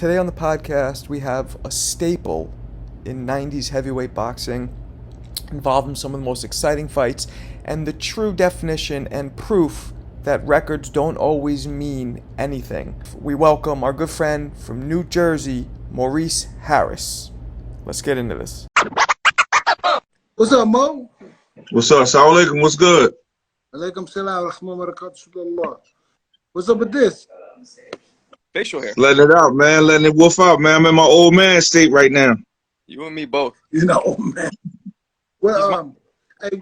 Today on the podcast, we have a staple in 90s heavyweight boxing, involving some of the most exciting fights, and the true definition and proof that records don't always mean anything. We welcome our good friend from New Jersey, Maurice Harris. Let's get into this. What's up, Mo? What's up? Assalamu alaikum. What's good? Alaikum salam wa rahmatullahi wa barakatuh. What's up with this? Facial hair. Letting it out, man. Letting it wolf out, man. I'm in my old man state right now. You and me both. You know, man. Well, hey,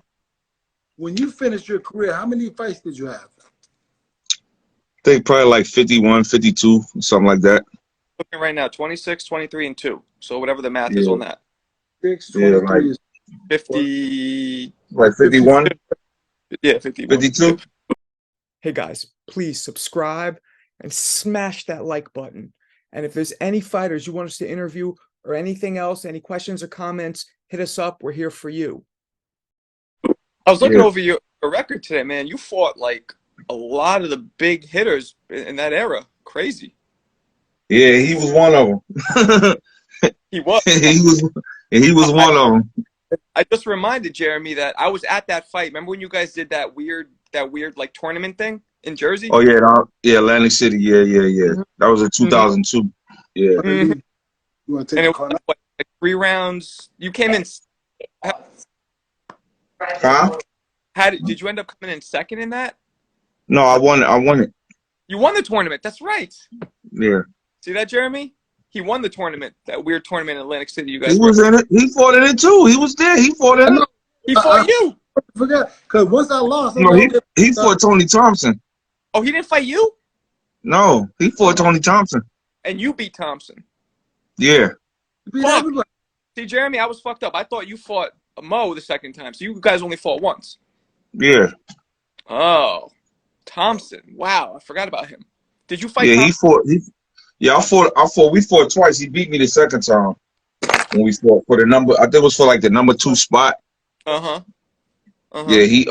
when you finished your career, how many fights did you have? I think probably like 51, 52, something like that. Looking right now, 26, 23, and 2. So whatever the math is on that. 6, 23 like is 50. Like 51, Yeah, 51. 52. Hey guys, please subscribe and smash that like button. And if there's any fighters you want us to interview or anything else, any questions or comments, hit us up. We're here for you. I was looking over your record today, man. You fought like a lot of the big hitters in that era. Crazy. Yeah, he was one of them. He was. he was one of them. I just reminded Jeremy that I was at that fight. Remember when you guys did that weird like tournament thing in Jersey? Oh yeah, Atlantic City. Yeah. That was in 2002. Yeah. Mhm. You want to And take it a call? was like 3 rounds. You came in. Huh? Did you end up coming in second in that? No, I won it. You won the tournament. That's right. Yeah. See that, Jeremy? He won the tournament. That weird tournament in Atlantic City. You guys. He was in it. He fought in it too. He was there. He fought in it. He fought you. I forgot, because once I lost, No, he fought Tony Thompson. Oh, he didn't fight you? No, he fought Tony Thompson. And you beat Thompson. Yeah. Fuck. See, Jeremy, I was fucked up. I thought you fought Mo the second time. So you guys only fought once. Yeah. Oh, Thompson. Wow, I forgot about him. Did you fight Yeah, Thompson? we fought twice. He beat me the second time when we fought for the number. I think it was for like the number 2 spot. Uh-huh. Yeah, he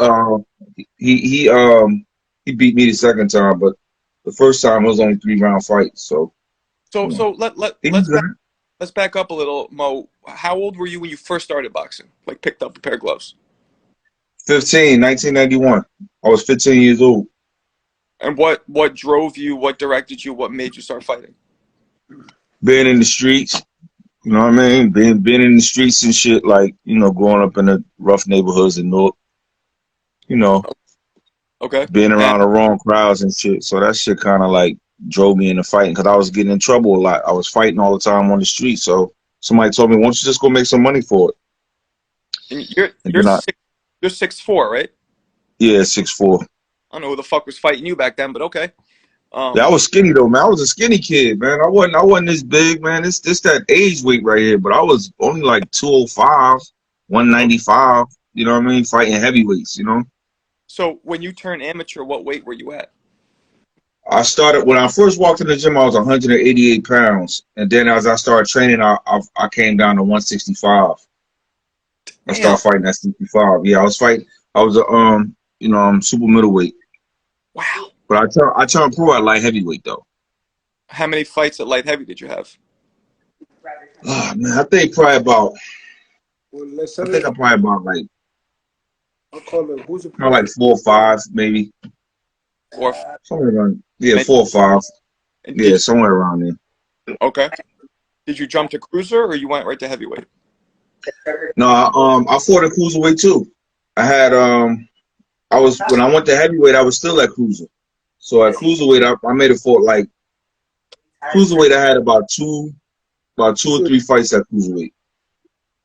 beat me the second time, but the first time it was only 3-round fight. So let's back up a little, Mo. How old were you when you first started boxing? Like picked up a pair of gloves? 1991. I was 15 years old. And what drove you? What directed you? What made you start fighting? Being in the streets, you know what I mean? Being in the streets and shit, like, you know, growing up in the rough neighborhoods in Newark, you know, Okay. being around the wrong crowds and shit. So that shit kind of like drove me into fighting because I was getting in trouble a lot. I was fighting all the time on the street. So somebody told me, why don't you just go make some money for it? And And you're then you're 6'4", right? Yeah, 6'4". I don't know who the fuck was fighting you back then, but okay. Yeah, I was skinny though, man. I was a skinny kid, man. I wasn't this big, man. It's that age weight right here, but I was only like 205, 195. You know what I mean? Fighting heavyweights, you know. So when you turned amateur, what weight were you at? I started when I first walked in the gym. I was 188 pounds, and then as I started training, I came down to 165. I started fighting at 65. Yeah, I was super middleweight. Wow. But I turned pro at light heavyweight though. How many fights at light heavy did you have? Oh man, I think probably about. Well, let's I think I'm probably about like. I'll call it. Who's a Probably like 4 or 5, maybe. Or Somewhere around. Yeah, 4 or 5. Yeah, somewhere around there. Okay. Did you jump to cruiser or you went right to heavyweight? No, I fought at cruiserweight too. I had when I went to heavyweight, I was still at cruiser. So at cruiserweight, I made it for like cruiserweight. I had about two or 3 fights at cruiserweight.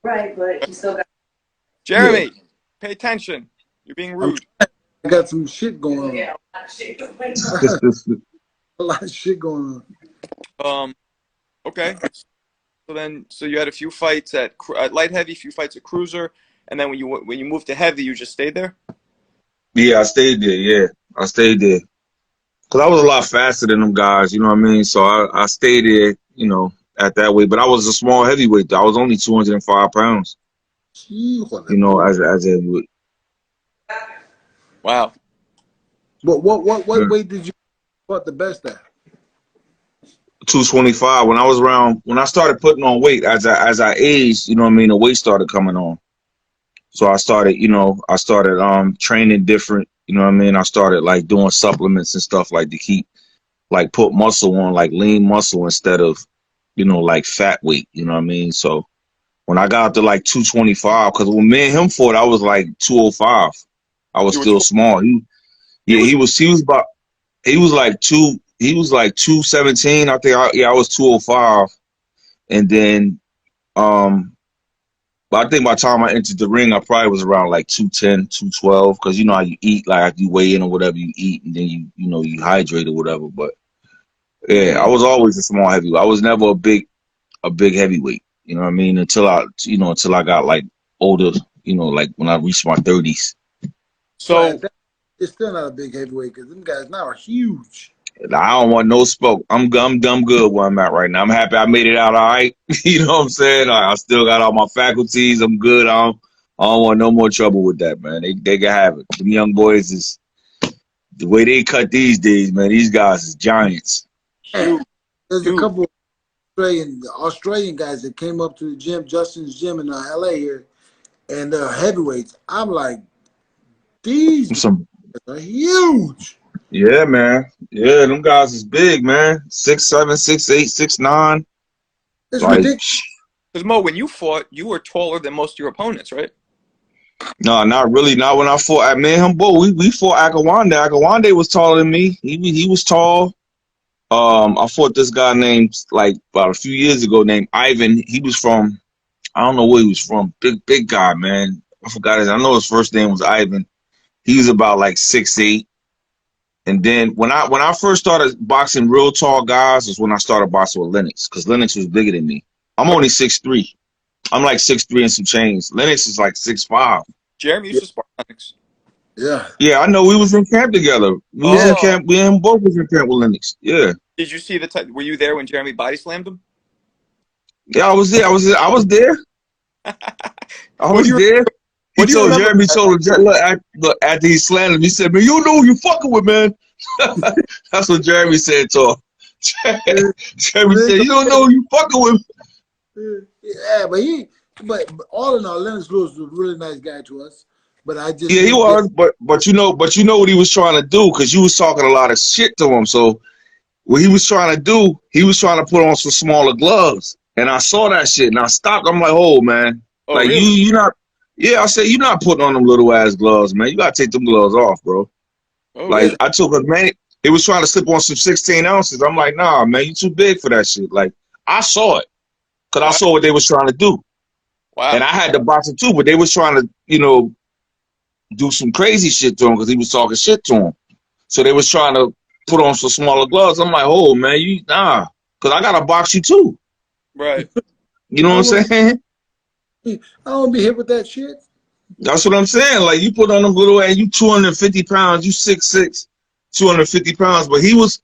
Right, but you still got. Jeremy, pay attention. You're being rude. I got some shit going on. Yeah, a lot of shit going on. A lot of shit going on. Okay. So you had a few fights at light heavy, a few fights at cruiser, and then when you moved to heavy, you just stayed there? Yeah, I stayed there. Yeah, I stayed there because I was a lot faster than them guys. You know what I mean? So I stayed there. You know, at that weight, but I was a small heavyweight though. I was only 205 pounds. You know, as a heavyweight. Wow. But what weight did you fought the best at? 225. When I was around, when I started putting on weight, as I aged, you know what I mean, the weight started coming on. So I started training different, you know what I mean? I started like doing supplements and stuff like to keep like put muscle on, like lean muscle instead of, like fat weight, you know what I mean? So when I got up to like 225, because when me and him fought, I was like 205. I was You were still tw- small. he was He was like 217. I think I was 205. And then but I think by the time I entered the ring, I probably was around like 210, 212, because you know how you eat, like you weigh in or whatever you eat, and then you hydrate or whatever. But yeah, I was always a small heavyweight. I was never a big heavyweight. You know what I mean? Until I got like older, like when I reached my 30s. Well, so at that, it's still not a big heavyweight because them guys now are huge. I don't want no smoke. I'm dumb good where I'm at right now. I'm happy I made it out all right. You know what I'm saying? I still got all my faculties. I'm good. I don't want no more trouble with that, man. They can have it. Them young boys is the way they cut these days, man. These guys is giants. And huge, there's a huge. couple of Australian guys that came up to the gym, Justin's gym in LA here, and they're heavyweights. I'm like, these guys Some are huge. Yeah, man. Yeah, them guys is big, man. 6'7", 6'8", 6'9". It's Like, ridiculous. Because Mo, when you fought, you were taller than most of your opponents, right? no, not really. Not when I fought. I mean, him, boy, we fought Akawande. Akawande was taller than me. He was tall. I fought this guy named, like, about a few years ago, named Ivan. He was from, I don't know where he was from. Big guy, man. I forgot his. I know his first name was Ivan. He was about like 6'8". And then when I first started boxing real tall guys is when I started boxing with Lennox, because Lennox was bigger than me. I'm only 6'3". I'm like 6'3" and some change. Lennox is like 6'5". Jeremy used Yeah. to spar Lennox. Yeah. Yeah, I know. We was in camp together. We was in Yeah. Oh, camp. We and both was in camp with Lennox. Yeah, did you see the time? Were you there when Jeremy body slammed him? yeah. I was there. I was there. I What do was you there. He What do you told remember? Jeremy, told him, look, after he slammed him, he said, "Man, you know who you fucking with, man." That's what Jeremy said to him. Jeremy said, "You don't know who you fucking with." Yeah, but all in all, Lennox Lewis was a really nice guy to us. But I just Yeah, he didn't get. was, but you know what he was trying to do, because you was talking a lot of shit to him. So what he was trying to do, he was trying to put on some smaller gloves, and I saw that shit, and I stopped. I'm like, oh man, Oh, like really? you not, yeah. I said you're not putting on them little ass gloves, man. You gotta take them gloves off, bro. Oh, Like really? I took a man, he was trying to slip on some 16 ounces. I'm like, nah, man, you too big for that shit. Like I saw it, cause I Wow. saw what they was trying to do, and Wow. I had to box it too, but they was trying to, do some crazy shit to him because he was talking shit to him. So they was trying to put on some smaller gloves. I'm like, oh man, because I gotta box you too. Right. You know I what don't I'm want saying? I don't want to be hit with that shit. That's what I'm saying. Like you put on them little, and you 250 pounds, you 6'6", 250 pounds. But he was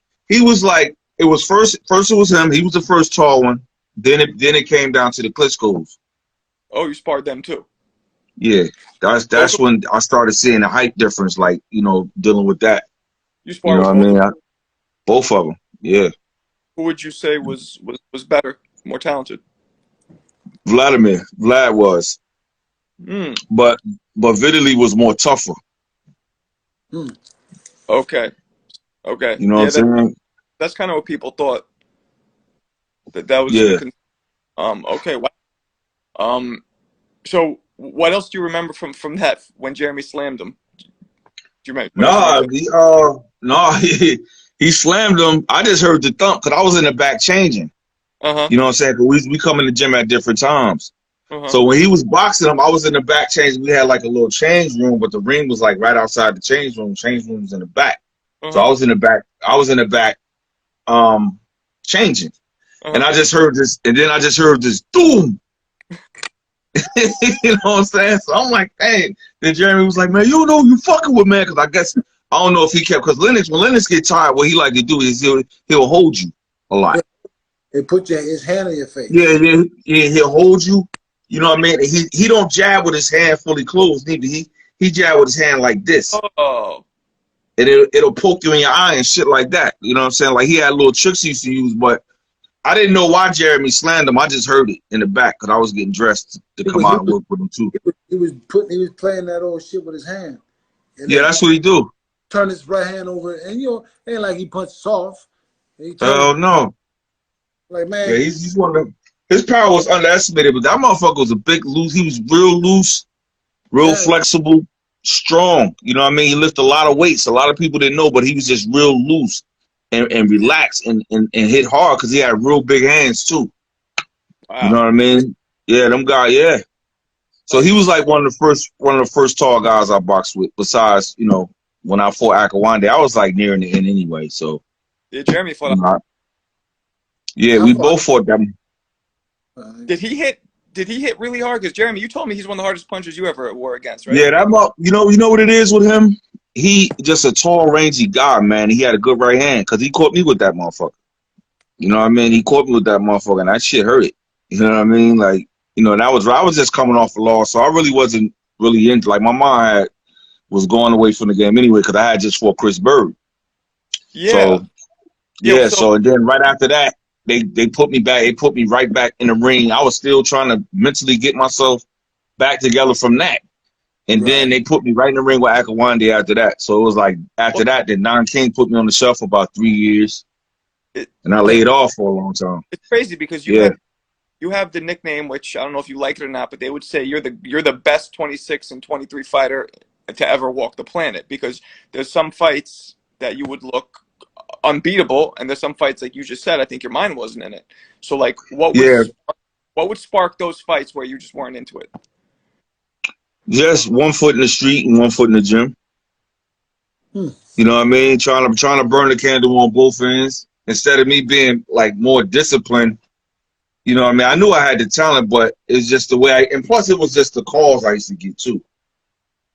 like, it was first it was him. He was the first tall one. Then it came down to the Klitschko's. Oh, you sparred them too. Yeah, that's Both that's of when I started seeing the height difference. Like dealing with that. You You sparred know with what I both of mean? them. Both of them. Yeah. Who would you say was better, more talented? Vlad was, Hmm. but Vitaly was more tougher. Hmm. Okay. Okay. You know what I'm Yeah, saying? that's kind of what people thought. That was Yeah. okay. Wow. So what else do you remember from that when Jeremy slammed him? Do you remember? What else do you Nah, remember? he slammed him. I just heard the thump because I was in the back changing. Uh-huh. You know what I'm saying? 'Cause we come in the gym at different times. Uh-huh. So when he was boxing him, I was in the back changing. We had like a little change room, but the ring was like right outside the change room. Change room was in the back. So Uh-huh. I was in the back. Changing, and Uh-huh. I just heard this, and then I just heard this boom. You know what I'm saying? So I'm like, hey. Then Jeremy was like, man, you know you fucking with, man, because I guess I don't know if he kept, because when Lennox get tired, what he like to do is he'll hold you a lot. They put his hand on your face. Yeah, he'll hold you. You know what I mean? He don't jab with his hand fully closed neither. He jab with his hand like this, Oh. and it'll poke you in your eye and shit like that. You know what I'm saying? Like he had little tricks he used to use, but I didn't know why Jeremy slammed him. I just heard it in the back because I was getting dressed to come out and work with him too. He was playing that old shit with his hand. And Yeah, that's what he do. Turn his right hand over, and ain't like he punched soft. Oh no. Like, man. Yeah, he's one of them. His power was underestimated, but that motherfucker was a big loose. He was real loose, real flexible, strong. You know what I mean? He lifted a lot of weights. A lot of people didn't know, but he was just real loose and relaxed and hit hard because he had real big hands too. Wow. You know what I mean? Yeah, them guys. Yeah. So he was like one of the first tall guys I boxed with. Besides, when I fought Akawande, I was like nearing the end anyway. So yeah, Jeremy fought. Yeah, we both fought them. Did he hit really hard? Because Jeremy, you told me he's one of the hardest punchers you ever were against, right? Yeah, you know what it is with him? He just a tall, rangy guy, man. He had a good right hand because he caught me with that motherfucker. You know what I mean? He caught me with that motherfucker, and that shit hurt it. You know what I mean? Like, I was just coming off a loss, so I really wasn't really into. Like, my mind was going away from the game anyway because I had just fought Chris Bird. Yeah. So and then right after that, they put me back. They put me right back in the ring. I was still trying to mentally get myself back together from that. And then they put me right in the ring with Akawande after that. So it was like after that, then Don King put me on the shelf for about 3 years. And I laid off for a long time. It's crazy because you have the nickname, which I don't know if you like it or not, but they would say you're the best 26 and 23 fighter to ever walk the planet, because there's some fights that you would look unbeatable, and there's some fights, like you just said, I think your mind wasn't in it. So like what would spark those fights where you just weren't into it? Just 1 foot in the street and 1 foot in the gym. You know what I mean? Trying to burn the candle on both ends instead of me being like more disciplined. You know what I mean? I knew I had the talent, but it's just the way and plus it was just the calls I used to get too.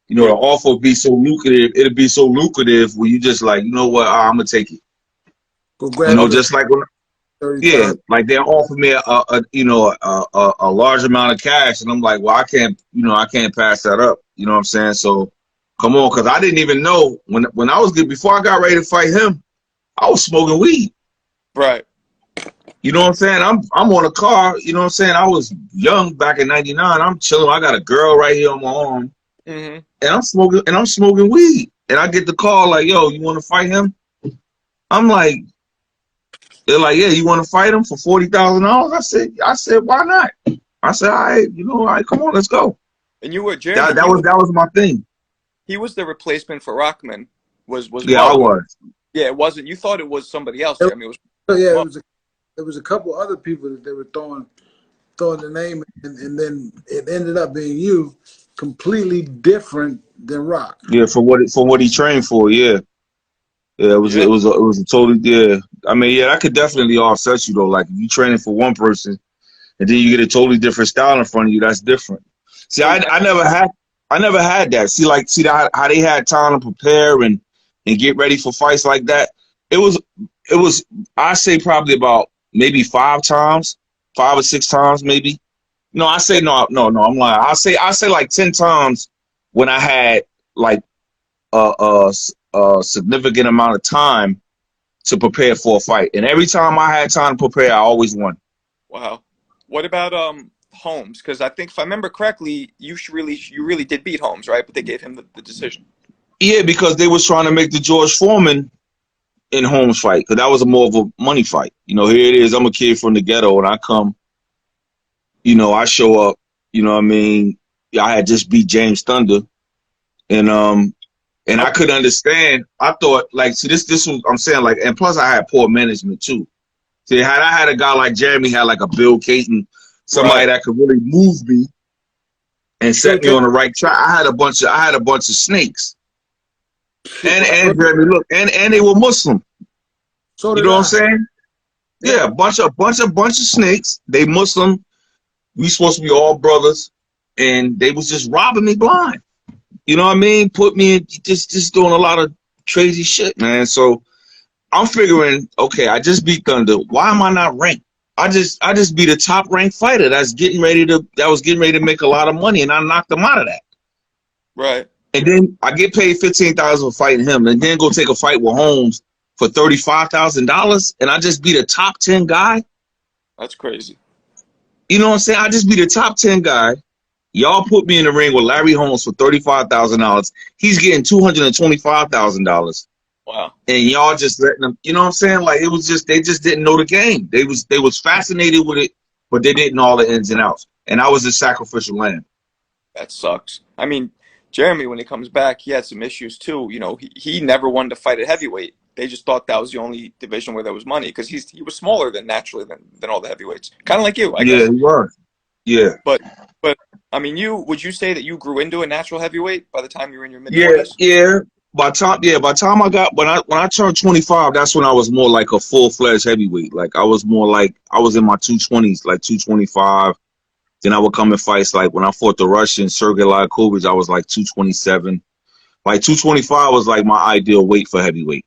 The offer would be so lucrative. It'd be so lucrative where you just like, you know what? I'm gonna take it. Just like when, like they offer me a large amount of cash, and I'm like, well, I can't pass that up. You know what I'm saying? So come on, because I didn't even know when I was good before I got ready to fight him, I was smoking weed. Right. You know what I'm saying? I'm on a car. You know what I'm saying? I was young back in '99. I'm chilling. I got a girl right here on my arm. Mm-hmm. And I'm smoking weed, and I get the call like, "Yo, you want to fight him?" I'm like, they're like, "Yeah, you want to fight him for $40,000?" I said, "Why not?" I said, "All right, come on, let's go." And you were Jeremy. That was my thing. He was the replacement for Rockman. Was yeah, I was. Yeah, it wasn't. You thought it was somebody else, Jeremy. There was a couple other people that they were throwing the name, and then it ended up being you. Completely different than Rock. Yeah, for what he trained for. Yeah, it was a totally I mean, that could definitely offset you though. Like if you training for one person, and then you get a totally different style in front of you, that's different. See, I never had that. See how they had time to prepare and get ready for fights like that. It was I say probably about maybe 5 or 6 times maybe. No, I say no. I'm lying. I say like 10 times when I had like a significant amount of time to prepare for a fight, and every time I had time to prepare, I always won. Wow. What about Holmes? Because I think if I remember correctly, you really did beat Holmes, right? But they gave him the decision. Yeah, because they was trying to make the George Foreman in Holmes fight, because that was more of a money fight. Here it is. I'm a kid from the ghetto, and I come. I show up, you know what I mean? I had just beat James Thunder, and I couldn't understand. I thought, like, see, this was, I'm saying, like, and plus I had poor management too. See, had I had a guy like Jeremy, had like a Bill Caton, somebody that could really move me and set me on the right track. I had a bunch of snakes. And Jeremy, look, and they were Muslim. So you know what I'm saying? Yeah, bunch of snakes. They Muslim. We supposed to be all brothers, and they was just robbing me blind. You know what I mean? Put me in just doing a lot of crazy shit, man. So I'm figuring, okay, I just beat Thunder. Why am I not ranked? I just beat a top ranked fighter that was getting ready to make a lot of money, and I knocked him out of that. Right. And then I get paid $15,000 for fighting him, and then go take a fight with Holmes for $35,000, and I just beat a top 10 guy. That's crazy. You know what I'm saying? I just be the top 10 guy. Y'all put me in the ring with Larry Holmes for $35,000. He's getting $225,000. Wow. And y'all just letting them, you know what I'm saying? Like it was just they just didn't know the game. They was fascinated with it, but they didn't know all the ins and outs. And I was the sacrificial lamb. That sucks. I mean, Jeremy, when he comes back, he had some issues too. You know, he never wanted to fight at heavyweight. They just thought that was the only division where there was money because he was smaller than naturally than all the heavyweights. Kind of like you, I Yeah, guess. he was. Yeah. But I mean, would you say that you grew into a natural heavyweight by the time you were in your mid Yeah, 20s? yeah. By the time I got when I turned 25, that's when I was more like a full-fledged heavyweight. Like I was more like I was in my 220s, like 225. Then I would come in fights like when I fought the Russian Sergey Liakovich, I was like 227. Like 225 was like my ideal weight for heavyweight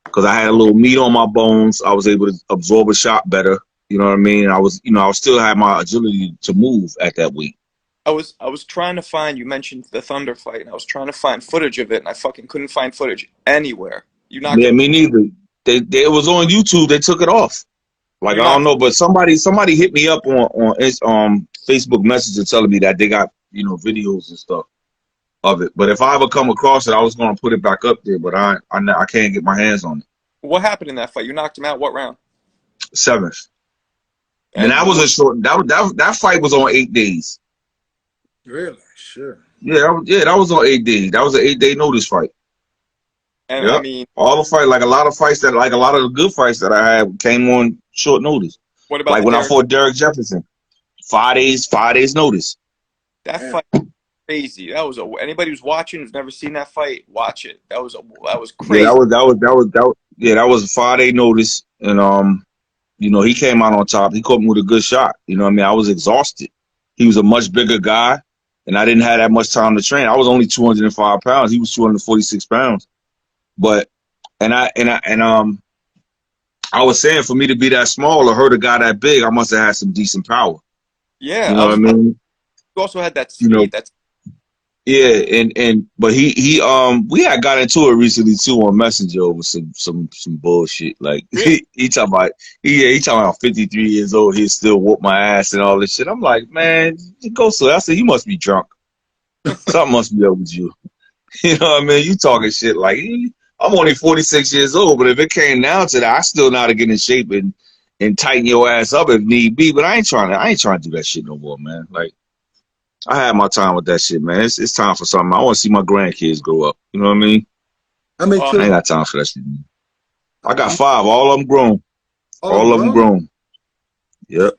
because I had a Okay. little meat on my bones. I was able to absorb a shot better. You know what I mean? I still had my agility to move at that weight. I was trying to find. You mentioned the Thunder fight, and I was trying to find footage of it, and I fucking couldn't find footage anywhere. You knocked Yeah, him. me neither. It was on YouTube. They took it off. Like You I don't knocked. know, but somebody hit me up on Facebook Messenger telling me that they got videos and stuff of it. But if I ever come across it, I was gonna put it back up there. But I can't get my hands on it. What happened in that fight? You knocked him out. What round? Seventh. And And that was a short. That fight was on 8 days. Really? Sure. Yeah, that was on 8 days. That was an 8 day notice fight. I Yep. mean, All the fight, like a lot of fights like a lot of the good fights that I had came on short notice. what about Like the when I Derek? fought Derek Jefferson, 5 days notice. That Damn. fight was crazy. Anybody who's watching who's never seen that fight, watch it. That was Yeah, crazy. that was a 5 day notice, and he came out on top. He caught me with a good shot. You know what I mean? I was exhausted. He was a much bigger guy, and I didn't have that much time to train. I was only 205 pounds. He was 246 pounds. But I was saying for me to be that small or hurt a guy that big, I must have had some decent power. Yeah, You I know what I was. mean? You also had that You know, speed. That's yeah, but he we had got into it recently too on Messenger over some bullshit. Like really. he talking about he talking about 53 years old, he still whoop my ass and all this shit. I'm like, man, you go so I said you must be drunk. Something must be up with you. You know what I mean? You talking shit like I'm only 46 years old, but if it came down to that, I still know how to get in shape and tighten your ass up if need be. But I ain't trying to do that shit no more, man. Like I had my time with that shit, man. It's time for something. I want to see my grandkids grow up. You know what I mean? How many Oh, I ain't children? got time for that shit. I got 5. All of them grown. All of them All of them grown? grown. Yep.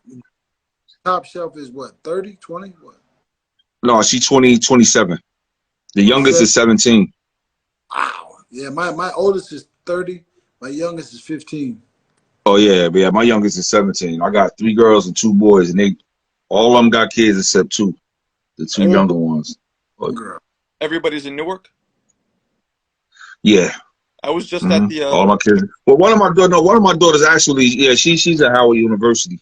Top shelf is what, 30, 20? What? No, she 20, 27. The youngest 27? is 17. Wow. Yeah, my oldest is 30. My youngest is 15. Oh yeah. My youngest is 17. I got 3 girls and 2 boys, and they all of them got kids except 2, the 2 Oh, younger ones. But girl. everybody's in Newark. yeah. I was just at the All my kids. Well, one of my daughters actually, yeah, she's at Howard University.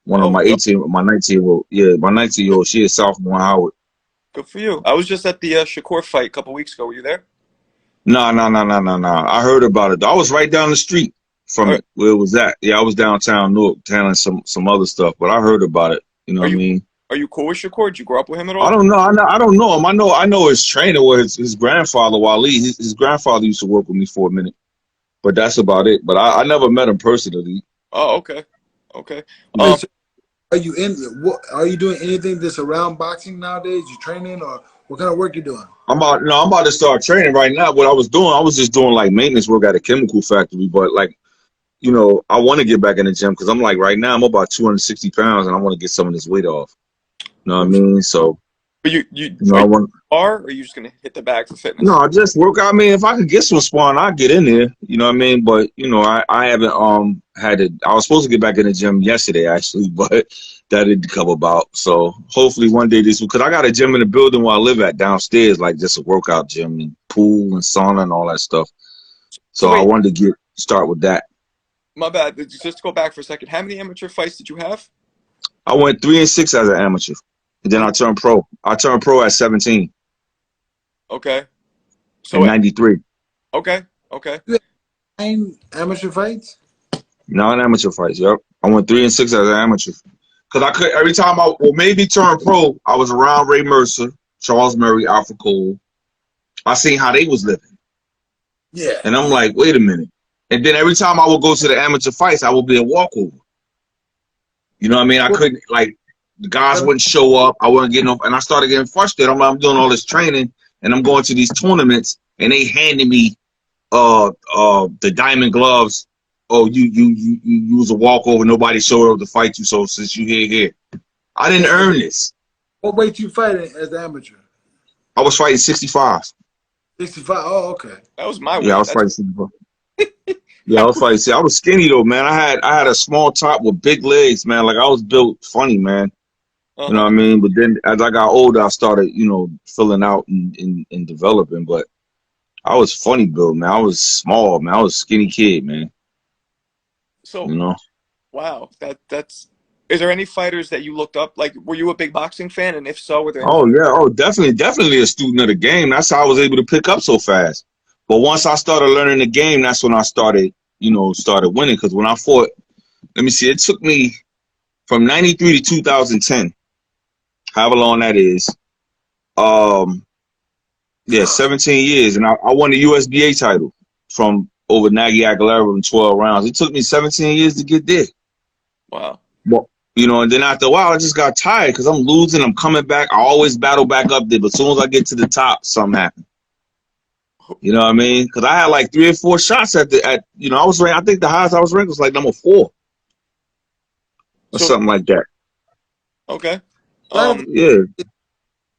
One of oh, my dope. 19-year-old, yeah, my 19-year-old, she is sophomore at Howard. Good for you. I was just at the Shakur fight a couple weeks ago. Were you there? No. I heard about it. I was right down the street from Are, it, where it was at. Yeah, I was downtown Newark handling some other stuff, but I heard about it. You know are what I you mean? are you cool with Shakur? Did you grow up with him at I all? don't know. I don't know him. I know his trainer or his grandfather, Wally. His grandfather used to work with me for a minute, but that's about it. But I never met him personally. Oh, okay, okay. Hey, Yeah. so are you doing anything that's around boxing nowadays? You training or what kind of work you doing? I'm about to start training right now. What I was just doing like maintenance work at a chemical factory, but like, I want to get back in the gym because I'm like right now I'm about 260 pounds and I want to get some of this weight off. You know what I mean? So, But you I are you want. are or are you just gonna hit the bag for No, fitness? I just work. I mean, if I could get some sparring, I'd get in there. You know what I mean? But I haven't had it. I was supposed to get back in the gym yesterday actually, but that didn't come about. So hopefully one day this because I got a gym in the building where I live at downstairs, like just a workout gym and pool and sauna and all that stuff. So So I wait, wanted to start with that. my bad. Just to go back for a second. How many amateur fights did you have? I went 3-6 as an amateur, and then Oh, I turned pro. I turned pro at 17 okay. So in wait, '93. okay, okay. You had 9 amateur fights? Non-amateur fights. Yep. I went 3-6 as an amateur. Cause I could every time maybe turn pro, I was around Ray Mercer, Charles Murray, Alpha Cole. I seen how they was living. Yeah. And I'm like, wait a minute. And then every time I would go to the amateur fights, I would be a walkover. You know what I mean? I couldn't, like, the guys wouldn't show up. I wasn't getting up. And I started getting frustrated. I'm doing all this training and I'm going to these tournaments and they handed me the diamond gloves. Oh, you was a walkover. Nobody showed up to fight you. So since you here. I didn't earn this. What weight you fighting as an amateur? I was fighting 65. 65. Oh, okay. That was my weight. Yeah, I was fighting 65. Yeah, I was fighting. See, I was skinny though, man. I had a small top with big legs, man. Like I was built funny, man. You know what I mean? But then as I got older, I started, filling out and developing. But I was funny built, man. I was small, man. I was a skinny kid, man. So, wow, that's. Is there any fighters that you looked up? Like, were you a big boxing fan? And if so, were there any? Oh yeah, definitely a student of the game. That's how I was able to pick up so fast. But once I started learning the game, that's when I started winning. Because when I fought, let me see, it took me from '93 to 2010, however long that is. 17 years, and I won the USBA title from over Nagy Aguilera in 12 rounds. It took me 17 years to get there. Wow. Well, and then after a while, I just got tired because I'm losing. I'm coming back. I always battle back up there, but as soon as I get to the top, something happens. You know what I mean? Because I had like 3 or 4 shots I was ranked. I think the highest I was ranked was like number 4 or something like that. Okay. Yeah.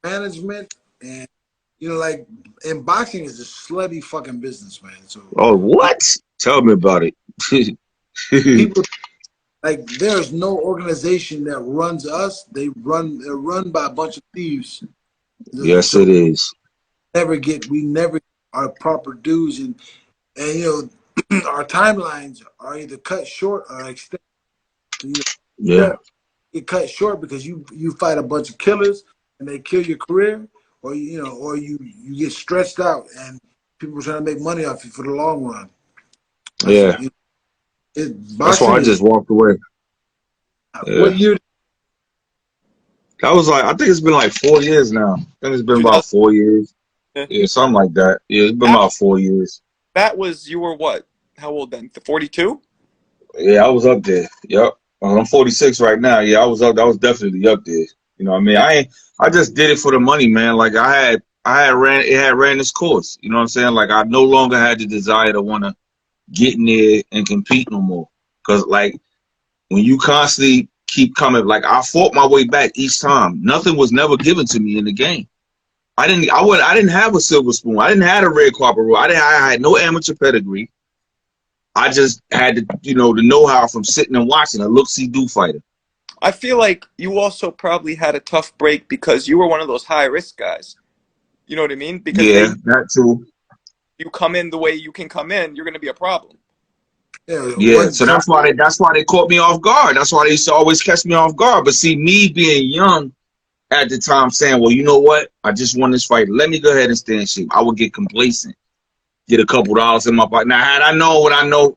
Management and like in boxing is a slutty fucking business, man. So. Oh, what? Tell me about it. People like there's no organization that runs us. They're run by a bunch of thieves. Yes, so it is. We never get our proper dues, and our timelines are either cut short or extended. Yeah. Get cut short because you fight a bunch of killers and they kill your career, or you get stretched out and people are trying to make money off you for the long run. Yeah. That's why I just walked away. Yeah. What year? That was like, I think it's been like 4 years now. I think it's been about 4 years. Yeah, something like that. Yeah, it's been about 4 years. You were what? How old then? 42? Yeah, I was up there. Yep. I'm 46 right now. Yeah, I was definitely up there. You know what I mean? I just did it for the money, man. Like it had ran its course. You know what I'm saying? Like I no longer had the desire to want to get in there and compete no more. Cause like when you constantly keep coming, like I fought my way back each time. Nothing was never given to me in the game. I didn't have a silver spoon. I didn't have a red carpet rule. I had no amateur pedigree. I just had the know-how from sitting and watching, a look-see-do fighter. I feel like you also probably had a tough break because you were one of those high-risk guys. You know what I mean? Because that too. You come in the way you can come in, you're going to be a problem. Yeah, so that's why they caught me off guard. That's why they used to always catch me off guard. But see, me being young at the time, saying, well, you know what? I just won this fight. Let me go ahead and stay in shape. I would get complacent, get a couple dollars in my pocket. Now, had I known what I know,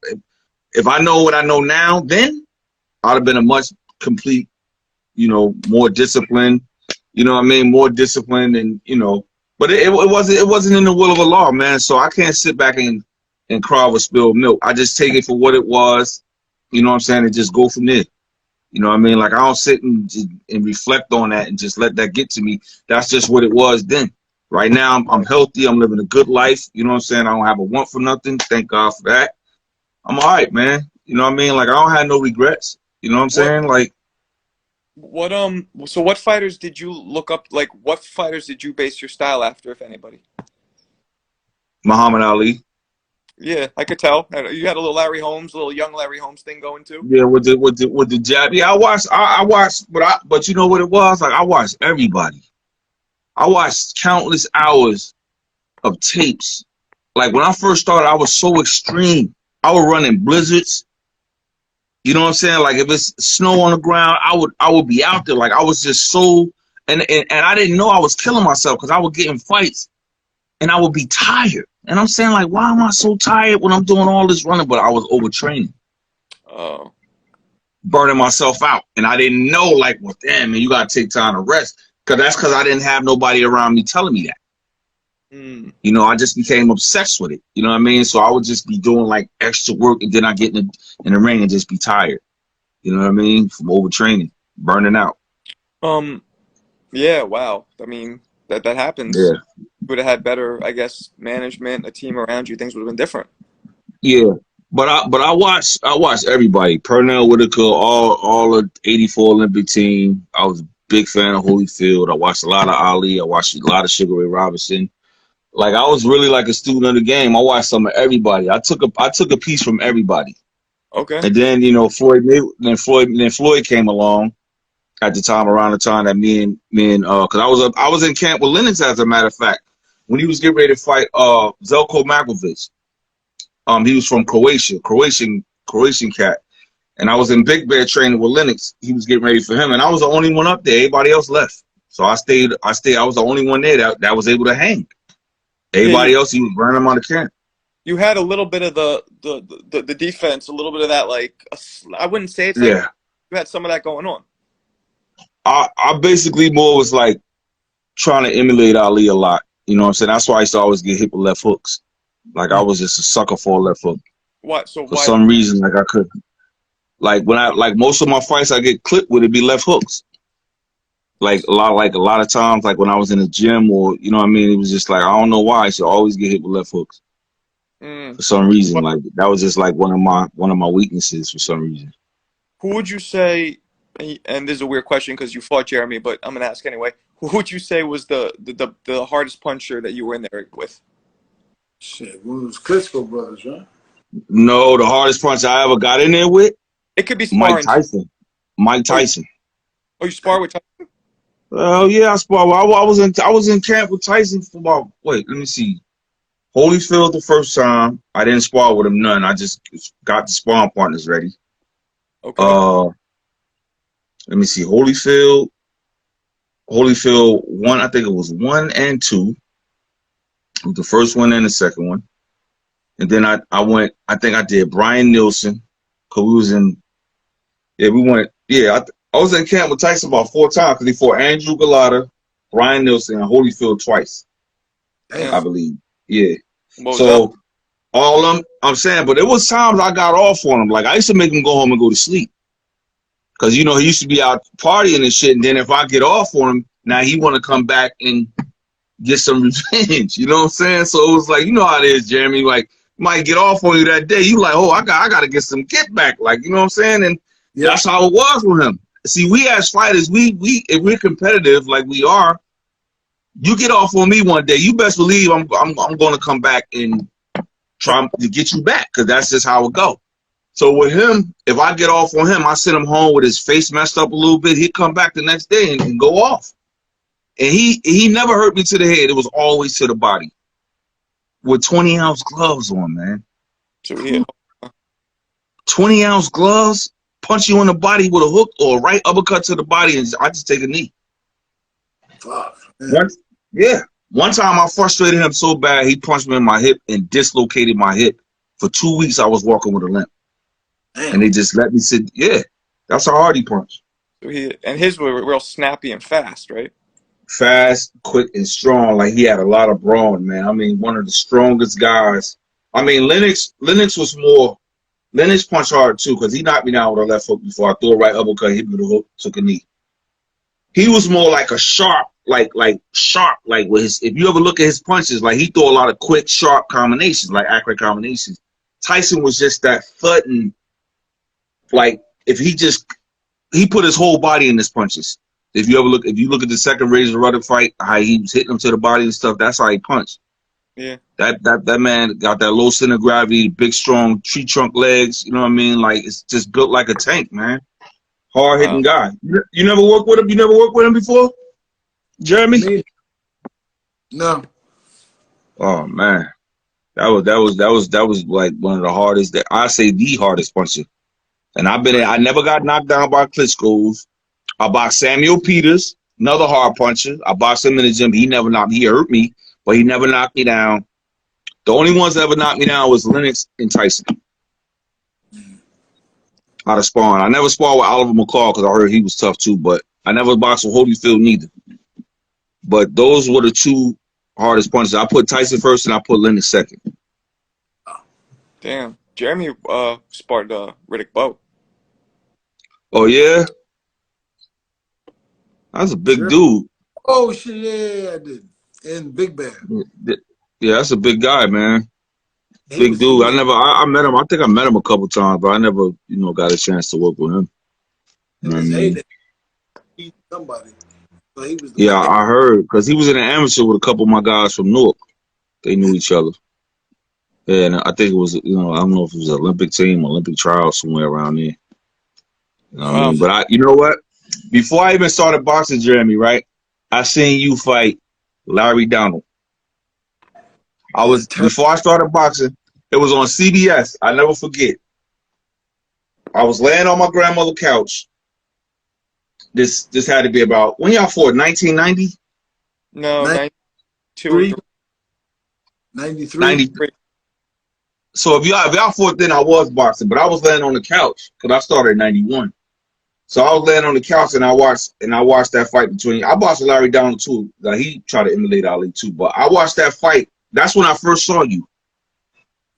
if I know what I know now, then I'd have been a much complete, more disciplined. You know what I mean? More disciplined, and but it wasn't in the will of Allah, man. So I can't sit back and cry over spilled milk. I just take it for what it was. You know what I'm saying? And just go from there. You know what I mean? Like I don't sit and reflect on that and just let that get to me. That's just what it was then. Right now, I'm healthy. I'm living a good life. You know what I'm saying? I don't have a want for nothing. Thank God for that. I'm all right, man. You know what I mean? Like I don't have no regrets. You know what I'm saying? Like so what fighters did you look up? Like what fighters did you base your style after, if anybody? Muhammad Ali. Yeah, I could tell. You had a little young Larry Holmes thing going too. Yeah, with the jab. Yeah, I watched, but you know what it was? Like I watched everybody. I watched countless hours of tapes. Like when I first started, I was so extreme. I would run in blizzards. You know what I'm saying? Like if it's snow on the ground, I would be out there. Like I was just so, and I didn't know I was killing myself because I would get in fights and I would be tired. And I'm saying like, why am I so tired when I'm doing all this running? But I was overtraining. Oh. burning myself out. And I didn't know, like, well, damn, man, you got to take time to rest. Because I didn't have nobody around me telling me that. You know, I just became obsessed with it. You know what I mean? So I would just be doing like extra work, and then I get in the ring and just be tired. You know what I mean? From overtraining, burning out. Yeah, wow. I mean, that happens. Yeah. You would have had better, I guess, management, a team around you, things would have been different. Yeah. But I watched everybody. Pernell Whitaker, all of '84 Olympic team. I was a big fan of Holyfield. I watched a lot of Ali. I watched a lot of Sugar Ray Robinson. Like, I was really like a student of the game. I watched some of everybody. I took a piece from everybody. Okay. And then, you know, Floyd came along at the time, around the time that me and because I was in camp with Lennox, as a matter of fact, when he was getting ready to fight Zelko Makovic. He was from Croatian cat. And I was in Big Bear training with Lennox. He was getting ready for him, and I was the only one up there. Everybody else left. So I stayed. I was the only one there that was able to hang. Everybody else, he was burning them out of camp. You had a little bit of the defense, a little bit of that, like, I wouldn't say it's like, Yeah. you had some of that going on. I basically more was like trying to emulate Ali a lot. You know what I'm saying? That's why I used to always get hit with left hooks. Like, I was just a sucker for a left hook. What? So For why? some reason, like, I could. Like, most of my fights, I get clipped with, it'd be left hooks. Like a lot of times, like when I was in the gym, or, you know what I mean, it was just like, I don't know why I should always get hit with left hooks. For some reason. Like, that was just like one of my weaknesses for some reason. Who would you say, and this is a weird question because you fought Jeremy, but I'm gonna ask anyway. Who would you say was the hardest puncher that you were in there with? Shit, one of those Klitschko brothers, right? No, the hardest punch I ever got in there with, It could be sparring. Mike Tyson. Oh, you spar with Tyson? Oh yeah, I sparred. I was in camp with Tyson for about, wait, let me see. Holyfield the first time. I didn't spar with him none. I just got the sparring partners ready. Okay. Let me see. Holyfield 1, I think it was 1 and 2. The first one and the second one. And then I think I did Brian Nielsen, because we was in, I was in camp with Tyson about 4 times, because he fought Andrew Galata, Brian Nielsen, and Holyfield twice. Damn. I believe. Yeah. What was So that? all of them, I'm saying, but there was times I got off on him. Like, I used to make him go home and go to sleep. Because, you know, he used to be out partying and shit. And then if I get off on him, now he want to come back and get some revenge. You know what I'm saying? So it was like, you know how it is, Jeremy. Like, might get off on you that day. You like, oh, I got to get some get back. Like, you know what I'm saying? And that's how it was with him. See, we as fighters, if we're competitive like we are, you get off on me one day, you best believe I'm going to come back and try to get you back, because that's just how it go. So with him, if I get off on him, I send him home with his face messed up a little bit. He'd come back the next day and go off. And he never hurt me to the head. It was always to the body. With 20-ounce gloves on, man. So, yeah. 20-ounce gloves, punch you in the body with a hook or a right uppercut to the body, and I just take a knee. Fuck. One time I frustrated him so bad, he punched me in my hip and dislocated my hip. For 2 weeks, I was walking with a limp. Damn. And they just let me sit. Yeah, that's a hard he punch. So and his were real snappy and fast, right? Fast, quick, and strong. Like, he had a lot of brawn, man. I mean, one of the strongest guys. I mean, Lennox was more. Lennox punched hard too, because he knocked me down with a left hook before I threw a right uppercut, hit me with a hook, took a knee. He was more like a sharp, like with his. If you ever look at his punches, like, he threw a lot of quick, sharp combinations, like accurate combinations. Tyson was just that thudding. Like, if he put his whole body in his punches. If you look at the second Razor Ruddock fight, how he was hitting him to the body and stuff, that's how he punched. Yeah. That man got that low center of gravity, big, strong tree trunk legs. You know what I mean? Like, it's just built like a tank, man. Hard hitting guy. You never worked with him? You never worked with him before, Jeremy? Me? No. Oh man, that was like one of the hardest. I say the hardest puncher. And I never got knocked down by Klitschko's. I boxed Samuel Peters, another hard puncher. I boxed him in the gym. He hurt me, but he never knocked me down. The only ones that ever knocked me down was Lennox and Tyson. out of sparring. I never sparred with Oliver McCall because I heard he was tough too, but I never boxed with Holyfield neither. But those were the two hardest punches. I put Tyson first and I put Leonard second. Damn. Jeremy sparred Riddick Bowe. Oh yeah? That's a big Sure. dude. Oh shit, yeah, I did. And Big Bear. Yeah, that's a big guy, man. He Big was dude. I met him. I think I met him a couple times, but I never, got a chance to work with him. You in know what I his mean? heyday. He's somebody. So he was the Yeah, man. I heard because he was in an amateur with a couple of my guys from Newark. They knew each other. Yeah, and I think it was, I don't know if it was an Olympic team, Olympic trial somewhere around there. You know what I mean? But you know what? Before I even started boxing, Jeremy, right? I seen you fight Larry Donald. Before I started boxing, it was on CBS. I never forget. I was laying on my grandmother's couch. This had to be about, when y'all fought, 1990? No, 92 or 3. 93. 93. So if y'all fought then, I was boxing, but I was laying on the couch because I started in 91. So I was laying on the couch and I watched that fight between. I watched Larry Donald too. Like he tried to emulate Ali too, but I watched that fight. That's when I first saw you.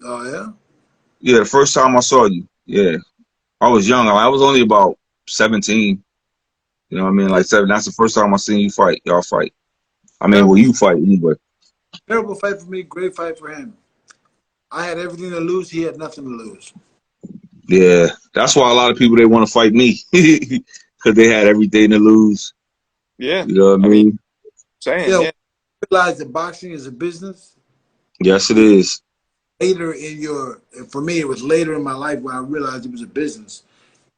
Oh yeah. Yeah, the first time I saw you. Yeah, I was young. I was only about 17. You know what I mean? Like 7. That's the first time I seen you fight. Y'all fight. I mean, well, you fight anyway. Terrible fight for me. Great fight for him. I had everything to lose. He had nothing to lose. Yeah, that's why a lot of people they want to fight me because they had everything to lose. Yeah, You know what I mean? Yeah. Realize that boxing is a business. Yes, it is. Later for me, it was later in my life where I realized it was a business,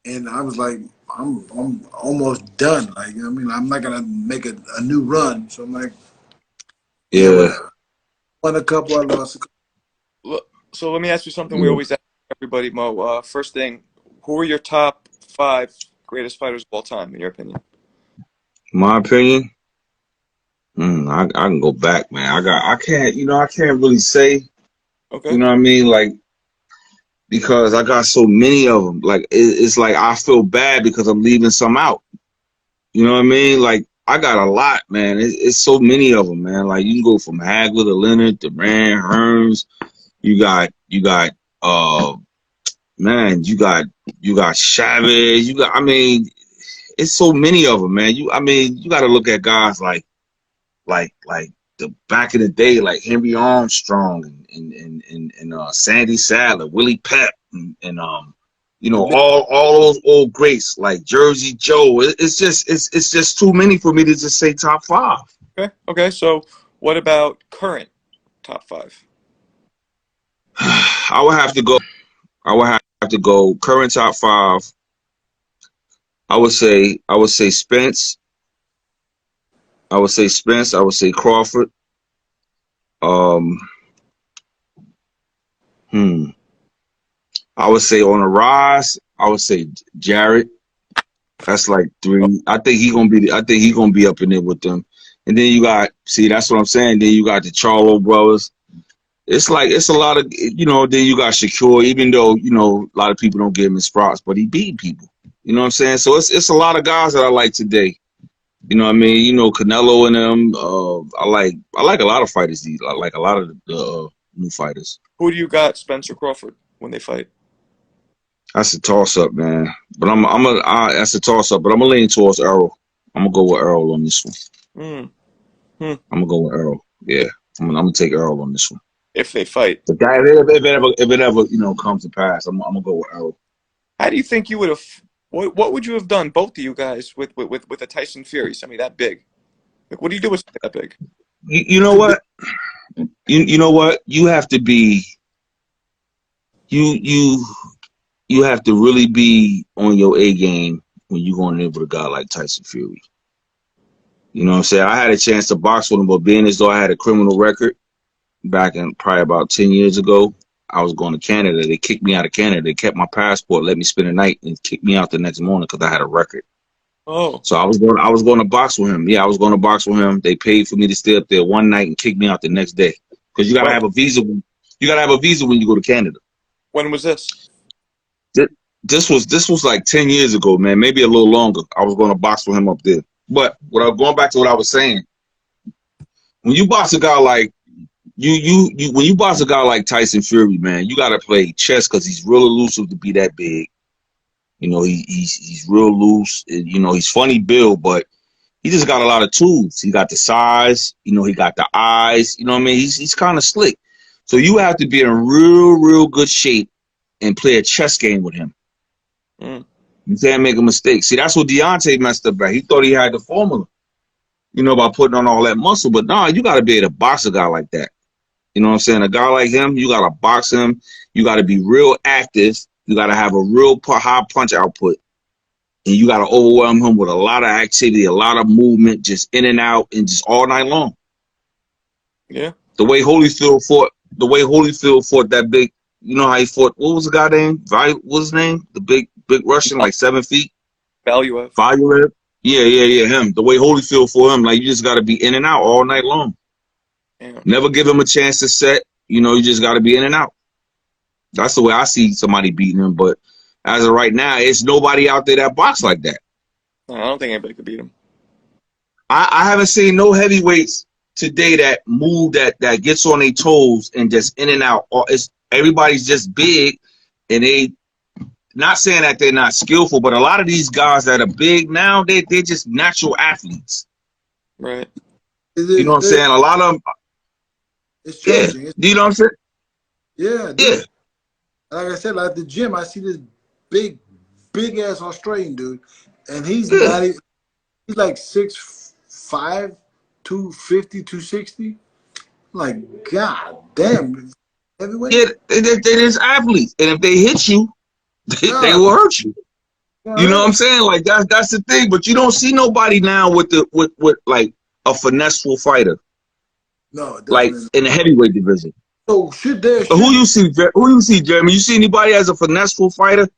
and I was like, I'm almost done. Like, I mean, I'm not gonna make a new run. So I'm like, yeah, whatever. Won a couple, I lost a couple. So let me ask you something we always ask everybody, Mo. First thing, who are your top 5 greatest fighters of all time, in your opinion? My opinion? I can go back, man. I can't really say. Okay. You know what I mean? Like, because I got so many of them. Like, it's like I feel bad because I'm leaving some out. You know what I mean? Like, I got a lot, man. It's so many of them, man. Like, you can go from Hagler to Leonard to Rand, Hearns. You got man, you got Chavez. I mean, it's so many of them, man. You got to look at guys like the back in the day, like Henry Armstrong and Sandy Sadler, Willie Pep, and all those old greats like Jersey Joe. It's just too many for me to just say top 5. Okay. So what about current top 5? I would have to go current top 5. I would say Spence. I would say Spence. I would say Crawford. I would say on the rise. I would say Jarrett. That's like 3. I think he gonna be up in there with them. And then you got, that's what I'm saying. Then you got the Charlo brothers. It's a lot of, then you got Shakur, even though, a lot of people don't give him his props, but he beat people. You know what I'm saying? So it's a lot of guys that I like today. You know what I mean? Canelo and them. I like a lot of fighters. I like a lot of the new fighters. Who do you got, Spencer Crawford, when they fight? That's a toss up, man. But that's a toss up. But I'm gonna lean towards Earl. I'm gonna go with Earl on this one. I'm gonna go with Earl. Yeah, I'm gonna take Earl on this one. If they fight, if it ever comes to pass, I'm gonna go with Earl. How do you think you would have? What would you have done, both of you guys, with a Tyson Fury? Somebody that big. Like, what do you do with something that big? You know what? You know what? You have to be. You have to really be on your A game when you're going in with a guy like Tyson Fury. You know what I'm saying? I had a chance to box with him, but being as though I had a criminal record back in probably about 10 years ago, I was going to Canada. They kicked me out of Canada. They kept my passport, let me spend the night, and kicked me out the next morning because I had a record. Oh. So I was going to box with him. Yeah, I was going to box with him. They paid for me to stay up there one night and kick me out the next day because you got to have a visa. You got to have a visa when you go to Canada. When was this? this was like 10 years ago, man, maybe a little longer. I was going to box with him up there. But going back to what I was saying, when you box a guy like when you box a guy like Tyson Fury, man, you got to play chess because he's real elusive to be that big. You know, he's real loose. You know, he's funny build, but he just got a lot of tools. He got the size. You know, he got the eyes. You know what I mean? He's kind of slick. So you have to be in real good shape and play a chess game with him. Mm. You can't make a mistake. See, that's what Deontay messed up at. He thought he had the formula, you know, by putting on all that muscle. But nah, you got to be able to box a guy like that. You know what I'm saying? A guy like him, you got to box him. You got to be real active. You got to have a real high punch output. And you got to overwhelm him with a lot of activity, a lot of movement, just in and out, and just all night long. Yeah. The way Holyfield fought that big, you know how he fought, what was the guy name? What was his name? The big Russian, like 7 feet? Valuev. Yeah, him. The way Holyfield fought him, like you just got to be in and out all night long. Yeah. Never give him a chance to set. You know, you just got to be in and out. That's the way I see somebody beating him. But as of right now, it's nobody out there that box like that. I don't think anybody could beat him. I haven't seen no heavyweights today that move, that gets on their toes and just in and out. Everybody's just big, and they not saying that they're not skillful, but a lot of these guys that are big now, they're just natural athletes. Right. You know what I'm saying? A lot of them. It's changing. Yeah. Do you know what I'm saying? Yeah, dude. Yeah. Like I said, like at the gym, I see this big ass Australian dude, and he's not even, he's like 6'5", 250, 260. Like, god damn, heavyweight. Yeah, they're just athletes, and if they hit you, they will hurt you. You know what I'm saying? Like that's the thing. But you don't see nobody now with like a finesseful fighter. No, like in the heavyweight division. So who you see, Jeremy? You see anybody as a finesseful fighter,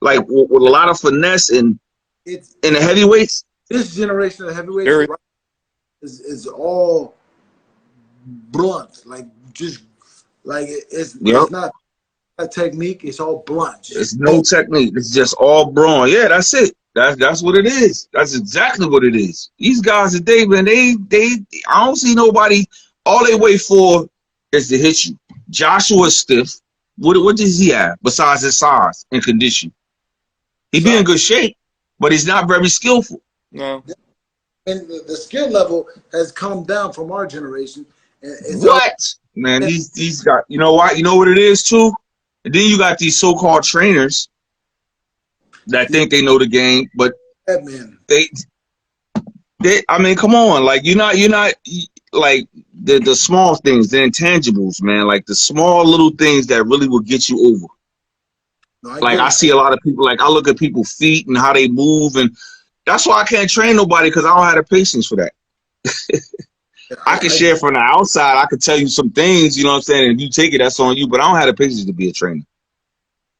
like with a lot of finesse in the heavyweights? This generation of heavyweights is all blunt, like just like it's not a technique. It's all blunt. It's no technique. It's just all brawn. Yeah, that's it. That's what it is. That's exactly what it is. These guys today, man, they I don't see nobody. All they wait for is to hit you. Joshua's stiff. What does he have besides his size and condition? He be in good shape, but he's not very skillful. No. And the skill level has come down from our generation. Man, these got, you know what? You know what it is too? And then you got these so-called trainers that think they know the game, but they I mean, come on, like you're not like the small things, the intangibles, man, like the small little things that really will get you over. No, I see a lot of people, like I look at people's feet and how they move, and that's why I can't train nobody, because I don't have the patience for that. I can share from the outside. I could tell you some things, you know what I'm saying? And if you take it, that's on you. But I don't have the patience to be a trainer.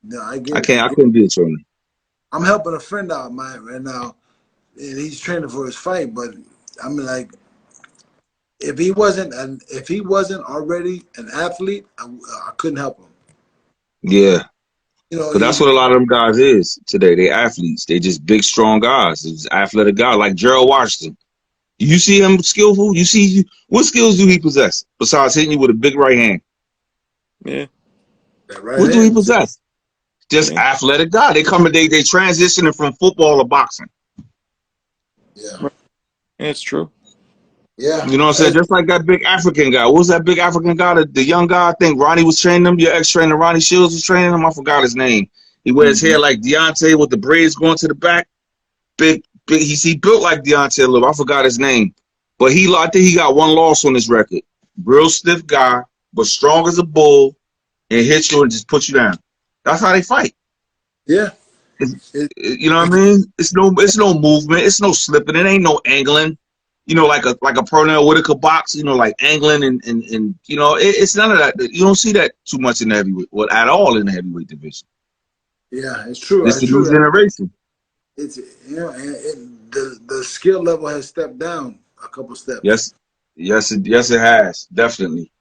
No, I couldn't be a trainer. I'm helping a friend out of mine right now, and he's training for his fight. But I mean, like, if he wasn't already an athlete, I couldn't help him. Yeah. You know, but that's what a lot of them guys is today. They athletes. They just big, strong guys. It's athletic guys like Gerald Washington. You see him skillful? What skills do he possess besides hitting you with a big right hand? Yeah. What do he possess? Just athletic guy. They transitioning from football to boxing. Yeah. It's true. Yeah. You know what I'm saying? Just like that big African guy. What was that big African guy? The young guy, I think Ronnie was training him. Your ex-trainer Ronnie Shields was training him. I forgot his name. He wears hair like Deontay with the braids going to the back. Big. He built like Deontay a little. I forgot his name. But I think he got one loss on his record. Real stiff guy, but strong as a bull, and hits you and just puts you down. That's how they fight. Yeah. You know what I mean? It's no movement. It's no slipping. It ain't no angling. You know, like a Pernell Whitaker box, you know, like angling and you know, it's none of that. You don't see that too much in the heavyweight, well, at all in the heavyweight division. Yeah, it's true. It's the new generation. It's, you know, the skill level has stepped down a couple steps. Yes, it has, definitely.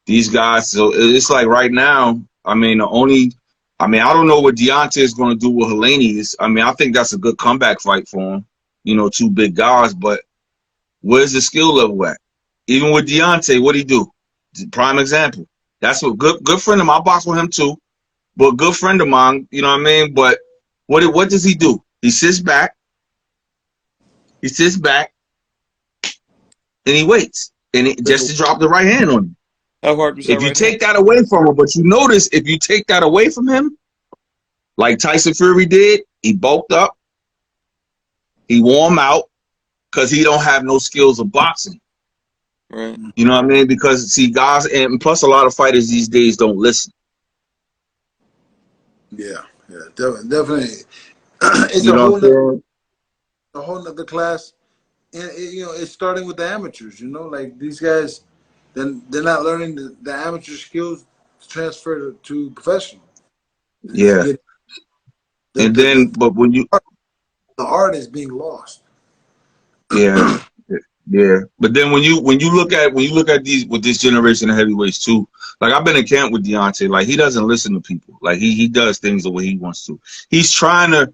These guys, so it's like right now, I mean, the only I mean, I don't know what Deontay is going to do with Helenius. I mean, I think that's a good comeback fight for him. You know, two big guys, but where's the skill level at? Even with Deontay, what'd he do? Prime example. That's a good friend of mine. I box with him too, but good friend of mine. You know what I mean? But what does he do? He sits back. He sits back and he waits, and just to drop the right hand on him. How hard was that If you right take hand? that away from him, but you notice if you take that away from him, like Tyson Fury did, he bulked up, he wore him out because he don't have no skills of boxing. Right. You know what I mean? Because see, guys, and plus a lot of fighters these days don't listen. Yeah, definitely. It's You know what I'm saying? a whole nother class, and it's starting with the amateurs. Like these guys, then they're not learning the amateur skills to transfer to professional. It's Yeah. get And then, but when you, the art is being lost. yeah, yeah. But then when you look at these with this generation of heavyweights too, like I've been in camp with Deontay, like he doesn't listen to people. Like he does things the way he wants to. He's trying to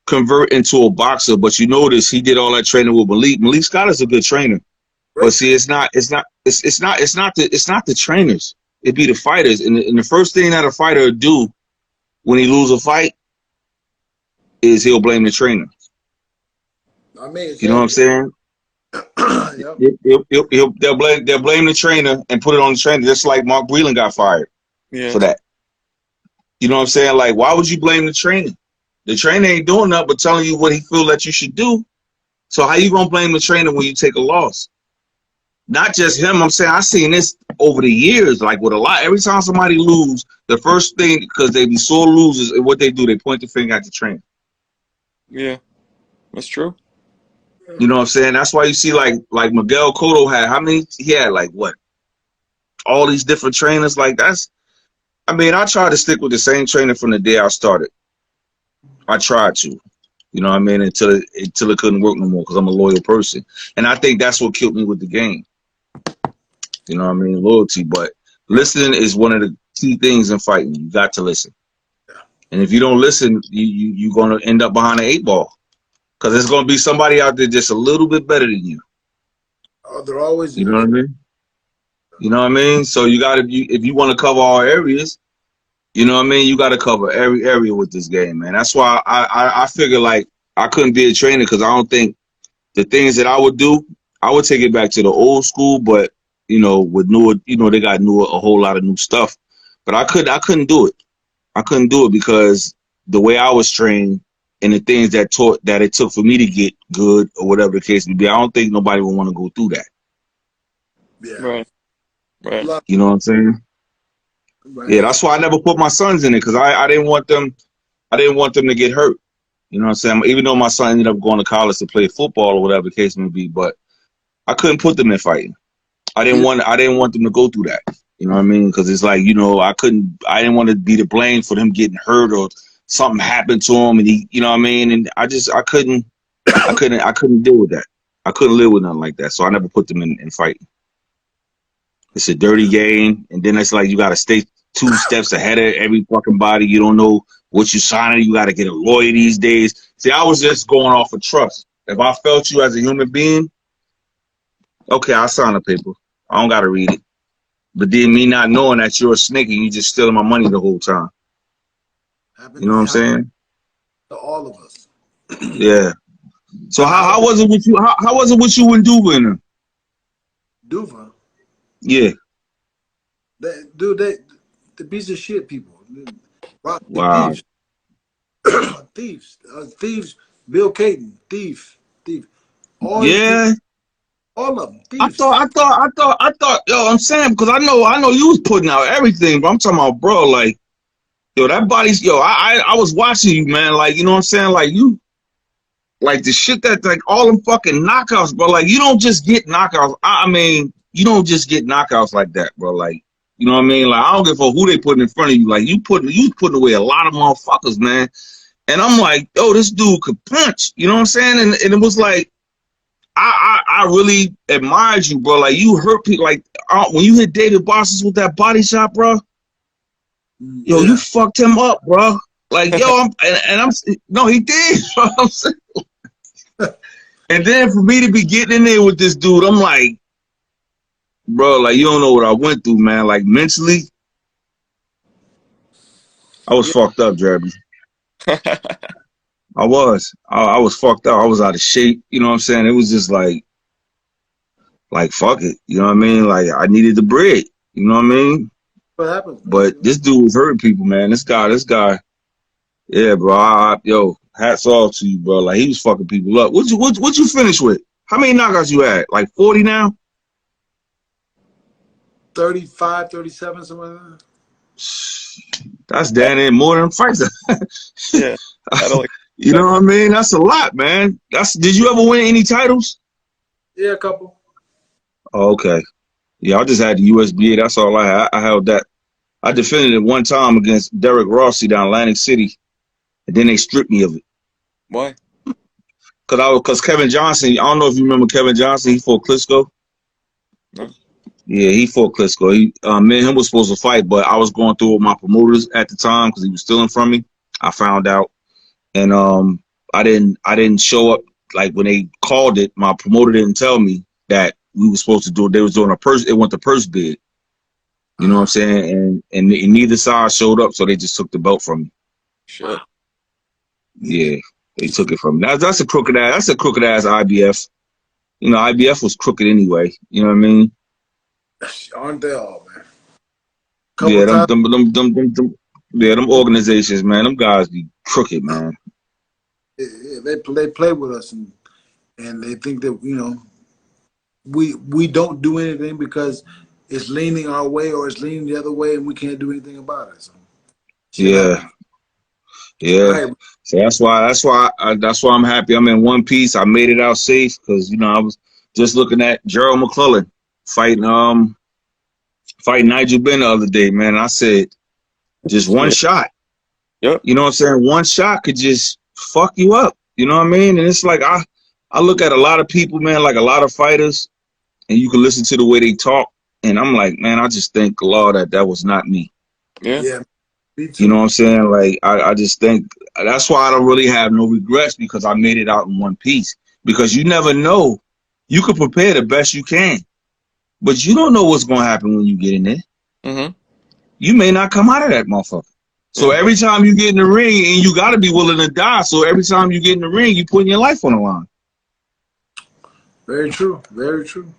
convert into a boxer, but you notice he did all that training with Malik. Malik Scott is a good trainer. But see, it's not the trainers. It be the fighters. And the first thing that a fighter will do when he lose a fight is he'll blame the trainer. I mean, You know what I'm saying? Yep. They'll blame the trainer and put it on the trainer, just like Mark Breland got fired Yeah. for that. You know what I'm saying? Like, why would you blame the trainer? The trainer ain't doing nothing but telling you what he feel that you should do. So how you gonna blame the trainer when you take a loss? Not just him. I'm saying I've seen this over the years, like with a lot. Every time somebody lose, the first thing, because they be sore losers, and what they do, they point the finger at the trainer. Yeah. That's true. You know what I'm saying? That's why you see like Miguel Cotto had how many? He had like what? All these different trainers. Like that's. I mean, I tried to stick with the same trainer from the day I started. I tried to. You know what I mean? Until it couldn't work no more because I'm a loyal person, and I think that's what killed me with the game. You know what I mean? Loyalty. But listening is one of the key things in fighting. You got to listen. And if you don't listen, you're going to end up behind the 8 ball. Because there's going to be somebody out there just a little bit better than you. Oh, there always You is. know what I mean? You know what I mean? So you got to, if you want to cover all areas, you know what I mean? You got to cover every area with this game, man. That's why I figure like I couldn't be a trainer because I don't think the things that I would do, I would take it back to the old school, but with newer, they got a whole lot of new stuff. But I couldn't do it. I couldn't do it because the way I was trained and the things that it took for me to get good or whatever the case may be, I don't think nobody would want to go through that. Yeah. Right. Right. You know what I'm saying? Right. Yeah, that's why I never put my sons in it because I didn't want them. I didn't want them to get hurt. You know what I'm saying? Even though my son ended up going to college to play football or whatever the case may be, but I couldn't put them in fighting. I didn't want them to go through that. You know what I mean? Because it's like, I didn't want to be the blame for them getting hurt or something happened to him, and he, you know what I mean? And I couldn't deal with that. I couldn't live with nothing like that. So I never put them in fighting. It's a dirty game, and then it's like you got to stay 2 steps ahead of every fucking body. You don't know what you signing. You got to get a lawyer these days. See, I was just going off of trust. If I felt you as a human being, okay, I'll sign a paper. I don't got to read it. But then me not knowing that you're a snake and you just stealing my money the whole time. You know what I'm saying? To all of us. Yeah. So how was it with you? How was it with you and Duva and them? Duva. Yeah. The piece of shit people. Wow. Thieves. Thieves. Bill Caton. Thief. All Yeah. all of them. I Thieves. thought, yo, I'm saying, because I know you was putting out everything, but I'm talking about, bro, like, yo, that body's, yo, I was watching you, man, like, you know what I'm saying, like, you, like, the shit that, like, all them fucking knockouts, bro, like, you don't just get knockouts, I mean, you don't just get knockouts like that, bro, like, you know what I mean, like, I don't give a fuck who they putting in front of you, like, you putting away a lot of motherfuckers, man, and I'm like, yo, this dude could punch, you know what I'm saying, and it was like, I really admired you, bro. Like, you hurt people. Like, when you hit David Bosses with that body shot, bro. Yo, Yeah. you fucked him up, bro. Like, yo, no, he did. Bro. I'm saying. And then for me to be getting in there with this dude, I'm like, bro, like, you don't know what I went through, man. Like, mentally, I was Yeah. fucked up, Jeremy. I was. I was fucked up. I was out of shape. You know what I'm saying? It was just like, fuck it. You know what I mean? Like, I needed the bread. You know what I mean? What happens, But man? this dude was hurting people, man. This guy. Yeah, bro. Yo, hats off to you, bro. Like, he was fucking people up. What you finish with? How many knockouts you had? Like 40 now? 35, 37, something like that. That's damn near more than fights. Yeah. I don't like You know what I mean? That's a lot, man. Did you ever win any titles? Yeah, a couple. Oh, okay. Yeah, I just had the USBA. That's all I had. I held that. I defended it one time against Derek Rossi down Atlantic City, and then they stripped me of it. Why? Cause Kevin Johnson. I don't know if you remember Kevin Johnson. He fought Klitschko. No. Yeah, he fought Klitschko. Me and him was supposed to fight, but I was going through with my promoters at the time because he was stealing from me. I found out, and I didn't show up. Like when they called it, my promoter didn't tell me that we were supposed to do it. They was doing a purse. It went to purse bid. You know what I'm saying? And neither side showed up, so they just took the belt from me. Shit. Yeah, they took it from me. That's a crooked ass. That's a crooked ass IBF. You know, IBF was crooked anyway. You know what I mean? Aren't they all, man? Couple Yeah, times. yeah, them organizations, man, them guys be crooked, man. Yeah, they play with us and they think that we don't do anything because it's leaning our way or it's leaning the other way and we can't do anything about it. So shit Yeah, happens. yeah. All right. So that's why I'm happy I'm in one piece. I made it out safe because I was just looking at Gerald McClellan fighting Nigel Benn the other day, man. I said just one Yeah. shot. Yep. You know what I'm saying? One shot could just fuck you up. You know what I mean? And it's like I look at a lot of people, man, like a lot of fighters, and you can listen to the way they talk, and I'm like, man, I just thank Allah that was not me. Yeah. Yeah, me too. You know what I'm saying? Like I just think that's why I don't really have no regrets because I made it out in one piece. Because you never know. You can prepare the best you can, but you don't know what's gonna happen when you get in there. Mm-hmm. You may not come out of that motherfucker. So every time you get in the ring, and you got to be willing to die. So every time you get in the ring, you putting your life on the line. Very true. Very true.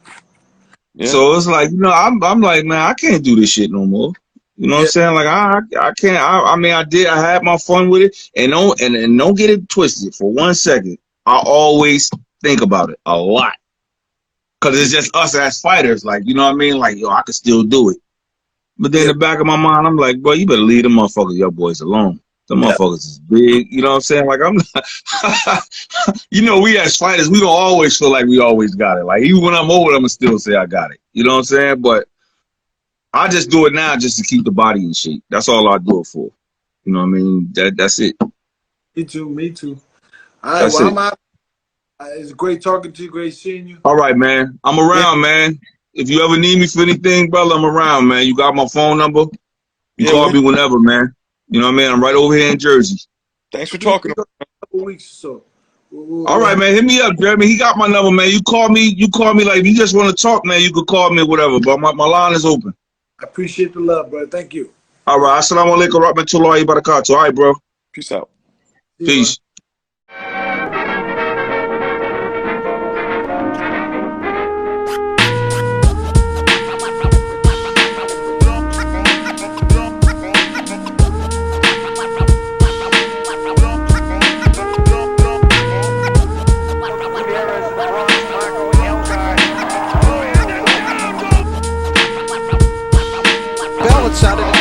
Yeah. So it's like, I'm like, man, I can't do this shit no more. You know what I'm saying? Like I can't. I mean, I had my fun with it, and don't get it twisted for 1 second. I always think about it a lot because it's just us as fighters. Like, you know what I mean? Like, yo, I could still do it. But then in the back of my mind, I'm like, bro, you better leave them motherfuckers, your boys alone. The motherfuckers is big. You know what I'm saying? Like, I'm not, we as fighters, we don't always feel like we always got it. Like, even when I'm over, I'm going to still say I got it. You know what I'm saying? But I just do it now just to keep the body in shape. That's all I do it for. You know what I mean? That's it. Me too. Me too. All right. That's Well, it. I'm out. It's great talking to you. Great seeing you. All right, man. I'm around, man. If you ever need me for anything, brother, I'm around, man. You got my phone number. You call me whenever, man. You know what I mean? I'm right over here in Jersey. Thanks for talking. A couple weeks or so. All right, man. Hit me up, Jeremy. He got my number, man. You call me like if you just want to talk, man, you could call me or whatever. But my line is open. I appreciate the love, brother. Thank you. All right. Assalamu alaikum warahmatullahi wabarakatuh. All right, bro. Peace out. Peace. Bell, it sounded